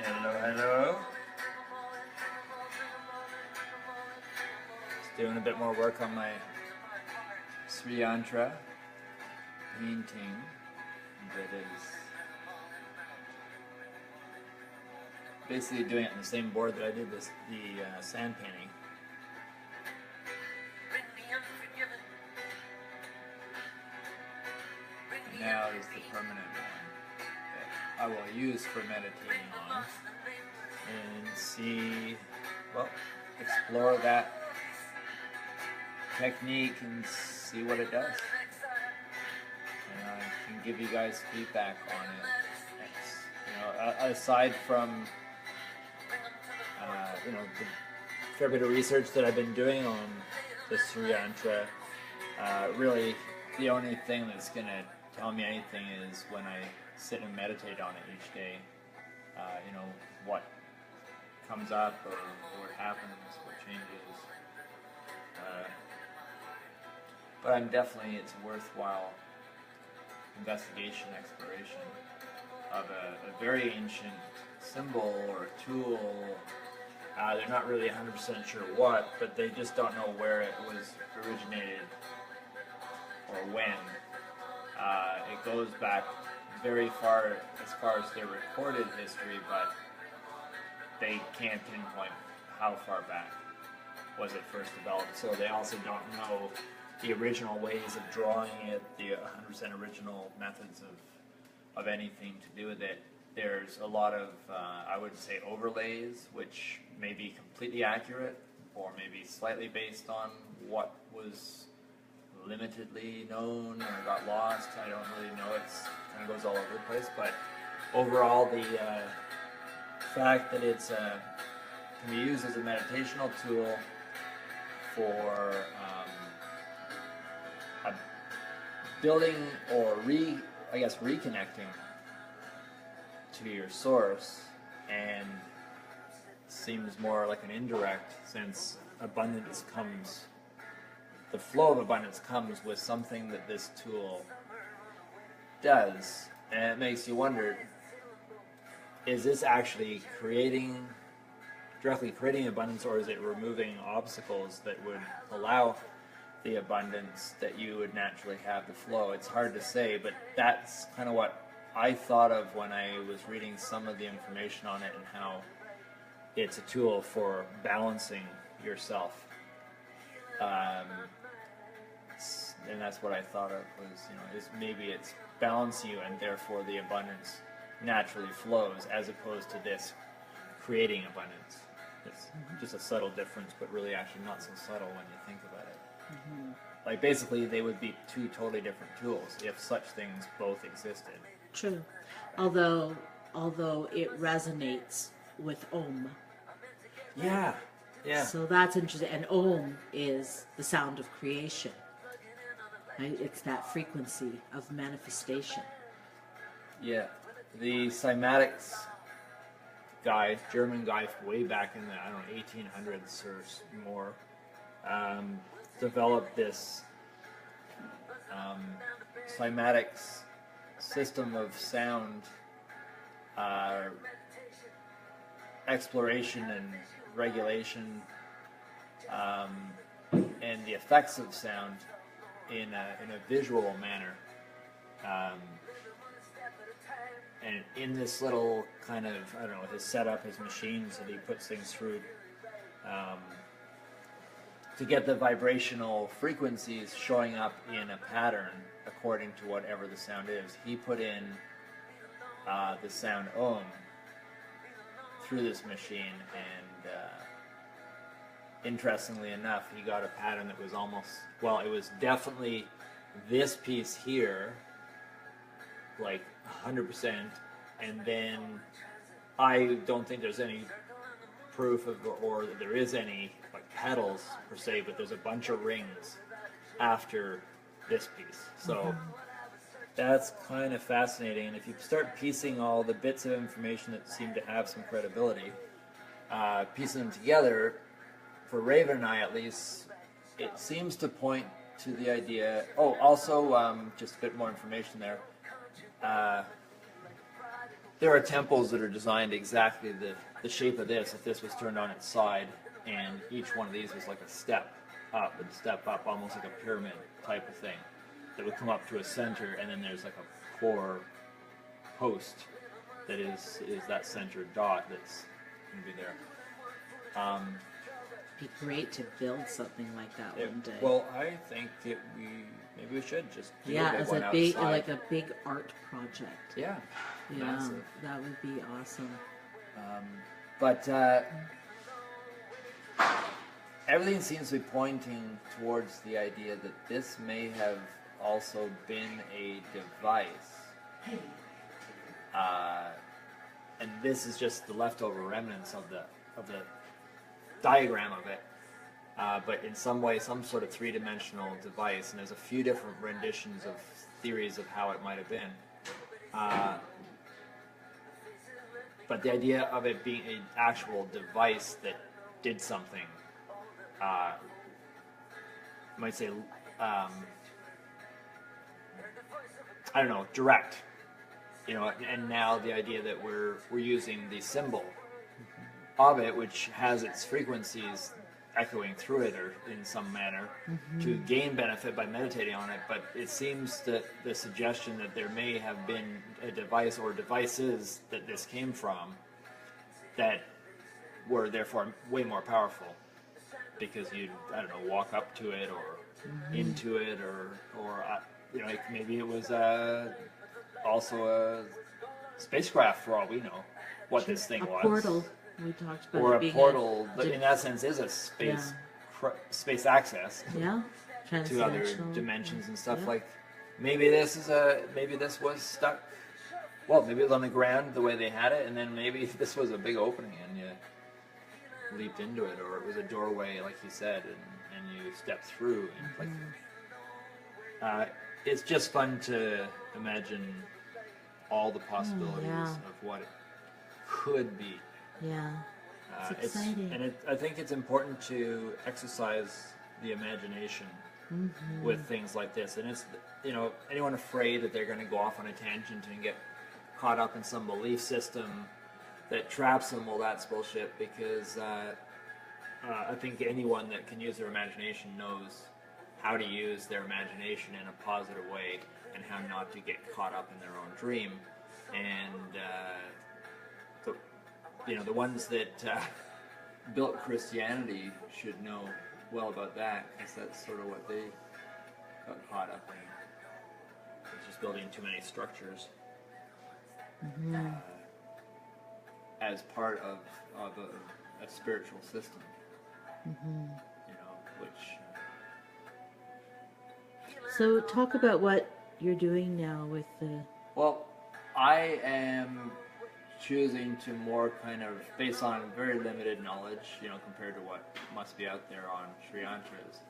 Hello, hello. Just doing a bit more work on my sriyantra painting that is basically doing it on the same board that I did the sand painting. And now is the permanent one that I will use for meditating on and see, well, explore that technique and see what it does. And I can give you guys feedback on it. It's, you know, aside from you know, the fair bit of research that I've been doing on the sriyantra, really the only thing that's going to tell me anything is when I sit and meditate on it each day. You know, what comes up or what happens, what changes. But I'm definitely, it's a worthwhile investigation, exploration of a very ancient symbol or tool. They're not really 100% sure what, but they just don't know where it was originated or when. It goes back very far as their recorded history, but they can't pinpoint how far back was it first developed. So they also don't know the original ways of drawing it, the 100% original methods of anything to do with it. There's a lot of, I would say, overlays, which may be completely accurate, or maybe slightly based on what was limitedly known or got lost. I don't really know. It kind of goes all over the place. But overall, the fact that it's can be used as a meditational tool for building or reconnecting to your source, and seems more like an indirect, since abundance comes, the flow of abundance comes with something that this tool does, and it makes you wonder, is this actually directly creating abundance, or is it removing obstacles that would allow the abundance that you would naturally have, the flow? It's hard to say, but that's kind of what I thought of when I was reading some of the information on it, and how it's a tool for balancing yourself. And that's what I thought of, was, you know, is maybe it's balancing you, and therefore the abundance naturally flows, as opposed to this creating abundance. It's just a subtle difference, but really actually not so subtle when you think about it. Mm-hmm. Like, basically they would be two totally different tools if such things both existed. True. Although it resonates with Om. Yeah. Yeah. So that's interesting. And Om is the sound of creation. Right? It's that frequency of manifestation. Yeah. The cymatics guy, German guy way back in the, 1800s or more, developed this cymatics system of sound exploration and regulation, and the effects of sound in a visual manner, and in this little kind of, his setup, his machines that he puts things through, to get the vibrational frequencies showing up in a pattern according to whatever the sound is. He put in the sound Om through this machine, and interestingly enough, he got a pattern that was almost, well, it was definitely this piece here, like 100%, and then I don't think there's any proof of, or that there is any like pedals per se, but there's a bunch of rings after this piece. So that's kind of fascinating. And if you start piecing all the bits of information that seem to have some credibility, piecing them together, for Raven and I at least, it seems to point to the idea. Oh, also, just a bit more information there. there are temples that are designed exactly the shape of this, if this was turned on its side, and each one of these was like a step up, almost like a pyramid type of thing, that would come up to a center, and then there's like a core host that is that center dot that's going to be there. Be great to build something like that one day. Well, I think that maybe we should just do a big as one a big, outside. like a big art project. Yeah, massive. That would be awesome. But everything seems to be pointing towards the idea that this may have also been a device. And this is just the leftover remnants of the diagram of it. But in some way, some sort of three-dimensional device, and there's a few different renditions of theories of how it might have been. But the idea of it being an actual device that did something, I might say, I don't know, direct. You know, and now the idea that we're using the symbol of it, which has its frequencies echoing through it or in some manner, to gain benefit by meditating on it. But it seems that the suggestion that there may have been a device or devices that this came from that were therefore way more powerful, because you'd, I don't know, walk up to it or into it, or you know, maybe it was also a spacecraft for all we know what this thing was. A portal. We talked about or it a being portal that in that sense is a space access to other dimensions and stuff. Like maybe this was stuck, well, maybe it was on the ground the way they had it, and then maybe this was a big opening and you leaped into it, or it was a doorway like you said, and you stepped through and it's just fun to imagine all the possibilities of what it could be. Yeah, it's exciting. I think it's important to exercise the imagination with things like this. And it's, you know, anyone afraid that they're going to go off on a tangent and get caught up in some belief system that traps them, well, that's bullshit, because I think anyone that can use their imagination knows how to use their imagination in a positive way and how not to get caught up in their own dream. And the ones that built Christianity should know well about that, because that's sort of what they got caught up in. It's just building too many structures as part of a spiritual system. You know, which. So talk about what you're doing now with the. Well, I am choosing to more kind of, based on very limited knowledge, you know, compared to what must be out there on sriyantras,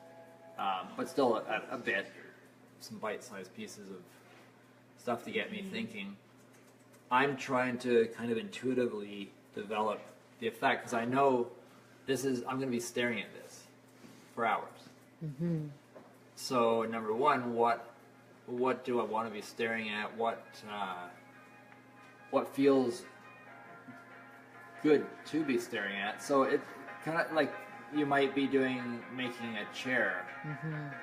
but still a bit, some bite-sized pieces of stuff to get me thinking. I'm trying to kind of intuitively develop the effect, because I know I'm going to be staring at this for hours. So number one, what do I want to be staring at? What feels good to be staring at? So it kind of like you might be making a chair,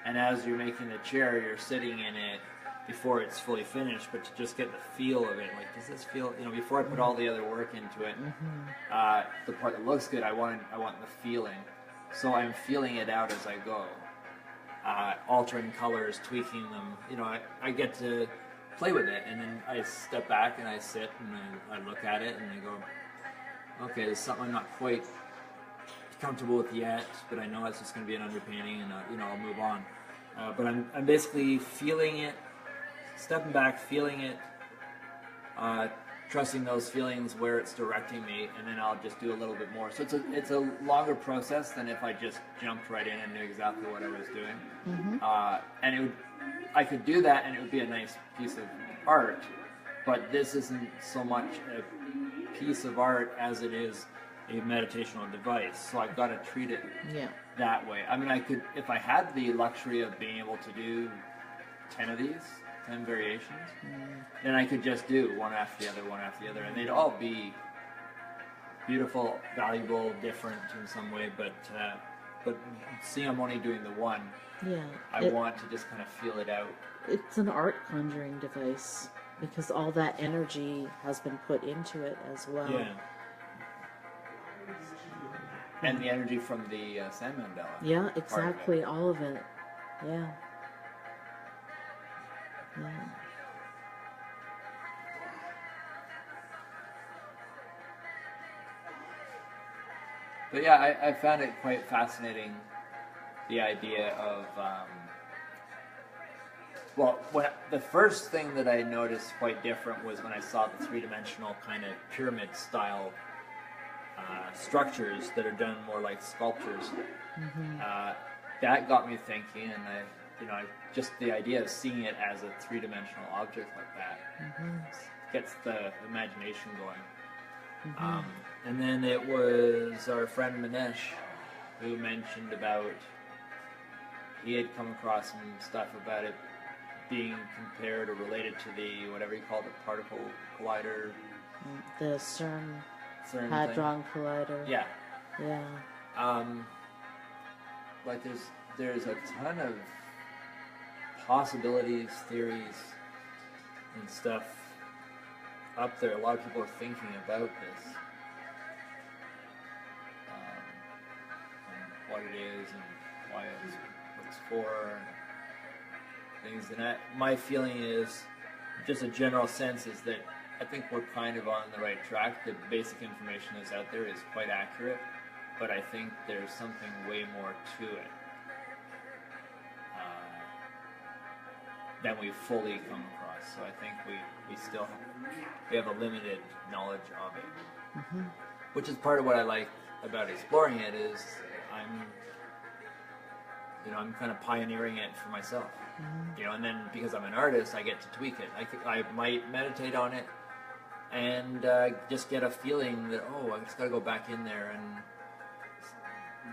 and as you're making the chair, you're sitting in it before it's fully finished, but to just get the feel of it, like, does this feel, you know, before I put all the other work into it, the part that looks good, I want the feeling. So I'm feeling it out as I go, altering colors, tweaking them. You know, I get to play with it, and then I step back and I sit and I look at it and I go, okay, there's something I'm not quite comfortable with yet, but I know it's just going to be an underpainting, and you know, I'll move on. But I'm basically feeling it, stepping back, feeling it, trusting those feelings where it's directing me, and then I'll just do a little bit more. So it's a longer process than if I just jumped right in and knew exactly what I was doing. And I could do that, and it would be a nice piece of art. But this isn't so much a piece of art as it is a meditational device. So I've got to treat it that way. I mean, I could, if I had the luxury of being able to do 10 of these, 10 variations. Then I could just do one after the other, one after the other, and they'd all be beautiful, valuable, different in some way, but seeing I'm only doing the one, I want to just kind of feel it out. It's an art conjuring device because all that energy has been put into it as well. Yeah. And the energy from the sand mandala. Yeah, exactly, all of it. Yeah. Yeah. But yeah, I found it quite fascinating, the idea of, the first thing that I noticed quite different was when I saw the three-dimensional kind of pyramid-style structures that are done more like sculptures. That got me thinking, and just the idea of seeing it as a three-dimensional object like that gets the imagination going. And then it was our friend Manesh who mentioned about he had come across some stuff about it being compared or related to the whatever you call it, the particle collider, the CERN Hadron thing. Collider. Yeah. Yeah. Like there's a ton of possibilities, theories, and stuff up there. A lot of people are thinking about this, and what it is and why it's for, and things. And my feeling is, just a general sense is that I think we're kind of on the right track. The basic information that's out there is quite accurate, but I think there's something way more to it than we've fully come across. So I think we still have a limited knowledge of it, which is part of what I like about exploring it. Is I'm kind of pioneering it for myself, and then because I'm an artist, I get to tweak it. I might meditate on it and just get a feeling that, I just got to go back in there, and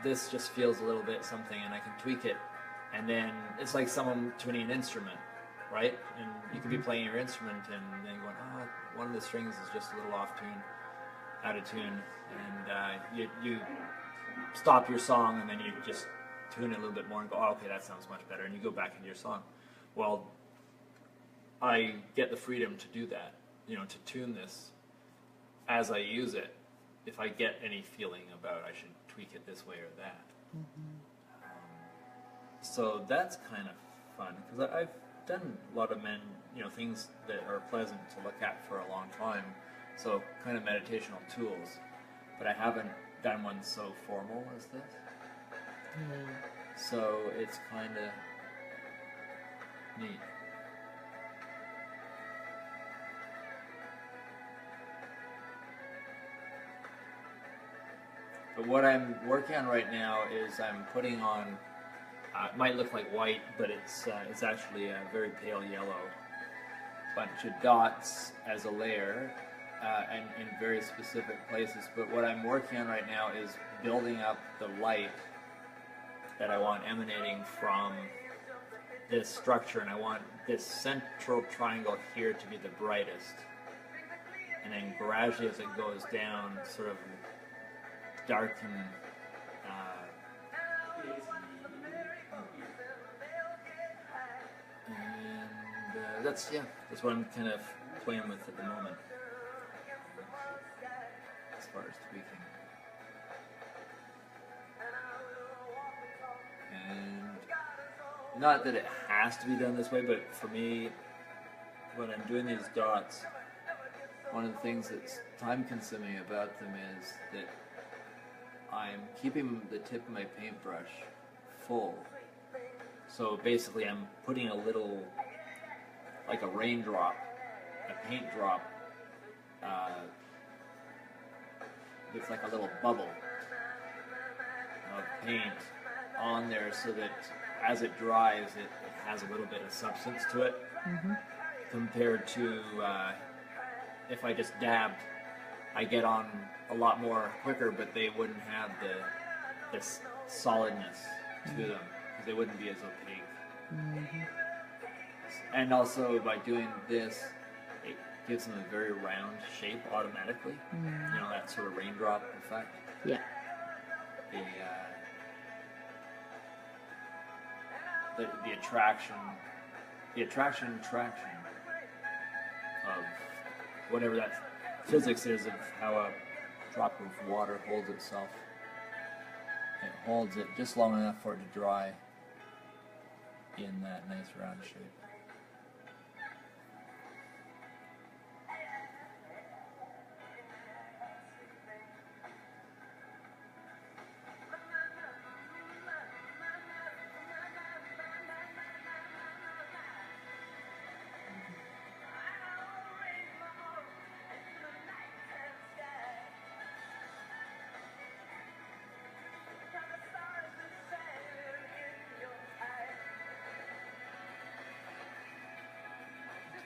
this just feels a little bit something, and I can tweak it. And then it's like someone tuning an instrument, right? And you could be playing your instrument and then going, one of the strings is just a little off tune, out of tune, and you stop your song and then you just tune it a little bit more and go, okay, that sounds much better, and you go back into your song. Well, I get the freedom to do that, to tune this as I use it. If I get any feeling about I should tweak it this way or that. So that's kind of fun, because I've done a lot of things that are pleasant to look at for a long time, so kind of meditational tools, but I haven't done one so formal as this. So it's kind of neat. But what I'm working on right now is I'm putting on, it might look like white, but it's actually a very pale yellow, bunch of dots as a layer, and in very specific places. But what I'm working on right now is building up the light that I want emanating from this structure, and I want this central triangle here to be the brightest, and then gradually as it goes down, sort of darken and that's what I'm kind of playing with at the moment as far as tweaking. And not that it has to be done this way, but for me, when I'm doing these dots, one of the things that's time consuming about them is that I'm keeping the tip of my paintbrush full. So basically I'm putting a little, like a raindrop, a paint drop, with like a little bubble of paint on there, so that as it dries, it has a little bit of substance to it, compared to if I just dabbed, I get on a lot more quicker, but they wouldn't have this solidness to them, because they wouldn't be as opaque. And also by doing this, it gives them a very round shape automatically. You know, that sort of raindrop effect. Yeah. The attraction of whatever that physics is of how a drop of water holds itself. It holds it just long enough for it to dry in that nice round shape.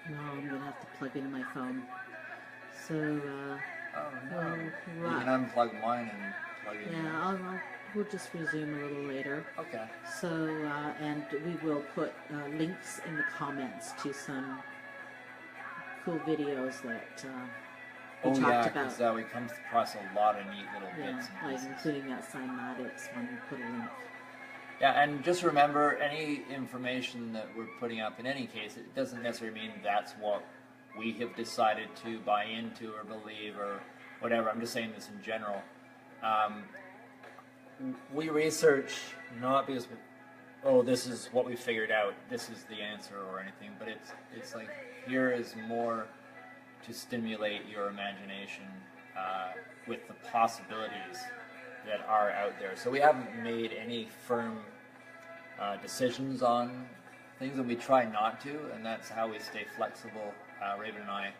No, I'm going to have to plug in my phone. So, You can unplug mine and plug it in. yeah, we'll just resume a little later. Okay. So, and we will put links in the comments to some cool videos that we talked about. because we come across a lot of neat little Yeah, bits and like pieces. including that cymatics one, we put a link. Yeah, and just remember, any information that we're putting up, in any case, it doesn't necessarily mean that's what we have decided to buy into or believe or whatever. I'm just saying this in general. We research not because, this is what we figured out, this is the answer or anything, but it's like, here is more to stimulate your imagination with the possibilities that are out there. So we haven't made any firm decisions on things, and we try not to, and that's how we stay flexible, Raven and I,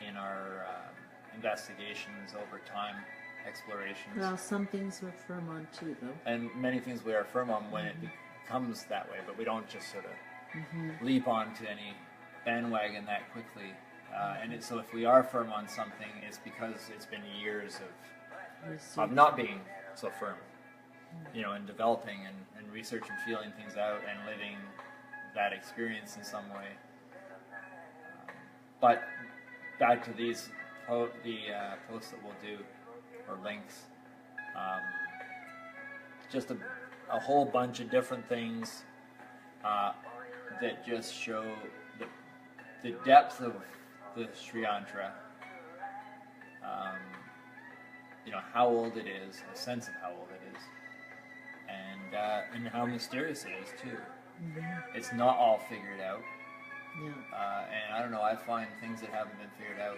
in our investigations over time, explorations. Well, some things we're firm on too, though. And many things we are firm on when it becomes that way, but we don't just sort of leap onto any bandwagon that quickly. So if we are firm on something, it's because it's been years of not being so firm, and developing and researching, feeling things out, and living that experience in some way. But back to these posts that we'll do, or links, just a whole bunch of different things that just show the depth of the sriyantra. How old it is, a sense of how old it is, and how mysterious it is too. It's not all figured out. Yeah. And I don't know, I find things that haven't been figured out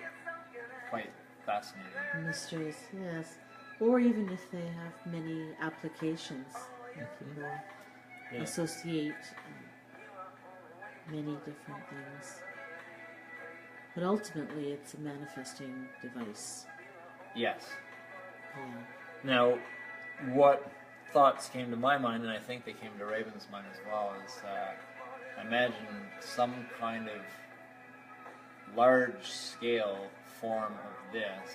quite fascinating. Mysteries, yes. Or even if they have many applications, people associate many different things. But ultimately, it's a manifesting device. Yes. Yeah. Now, what thoughts came to my mind, and I think they came to Raven's mind as well, is imagine some kind of large-scale form of this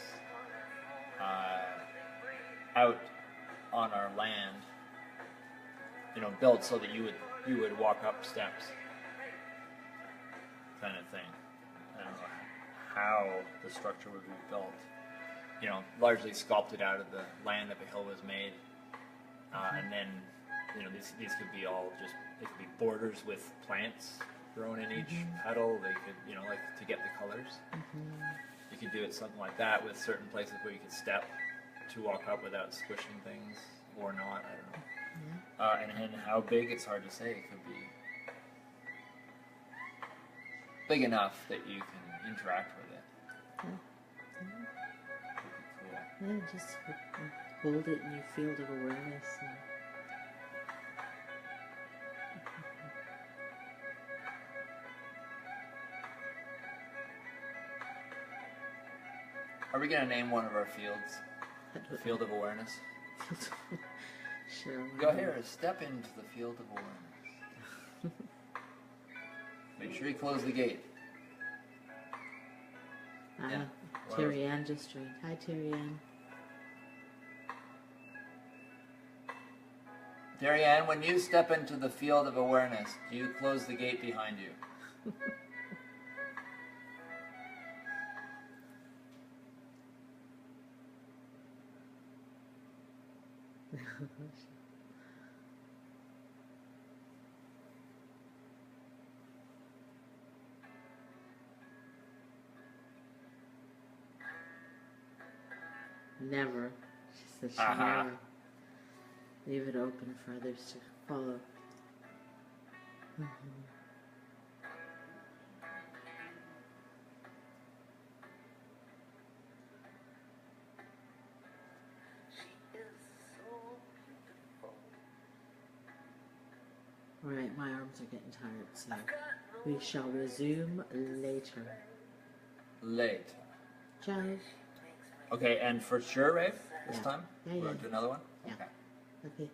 out on our land, built so that you would walk up steps, kind of thing. I don't know how the structure would be built. Largely sculpted out of the land that the hill was made, and then these could be all they could be borders with plants grown in each petal. They could like to get the colors. You could do it something like that with certain places where you could step to walk up without squishing things or not. I don't know. And how big, it's hard to say. It could be big enough that you can interact with it. Yeah, just hold it in your field of awareness. Are we going to name one of our fields? The field of awareness? Sure. Go here, step into the field of awareness. Make sure you close the gate. Yeah. Terry Ann just joined. Hi, Terry Ann. Terry Ann, when you step into the field of awareness, do you close the gate behind you? Never. She said she never leave it open for others to follow. Alright, my arms are getting tired, so we shall resume later. Later. Ciao. Okay, and for sure, Rafe, this Yeah. time? Yeah, We're yeah. going to do another one? Yeah. Okay. Okay.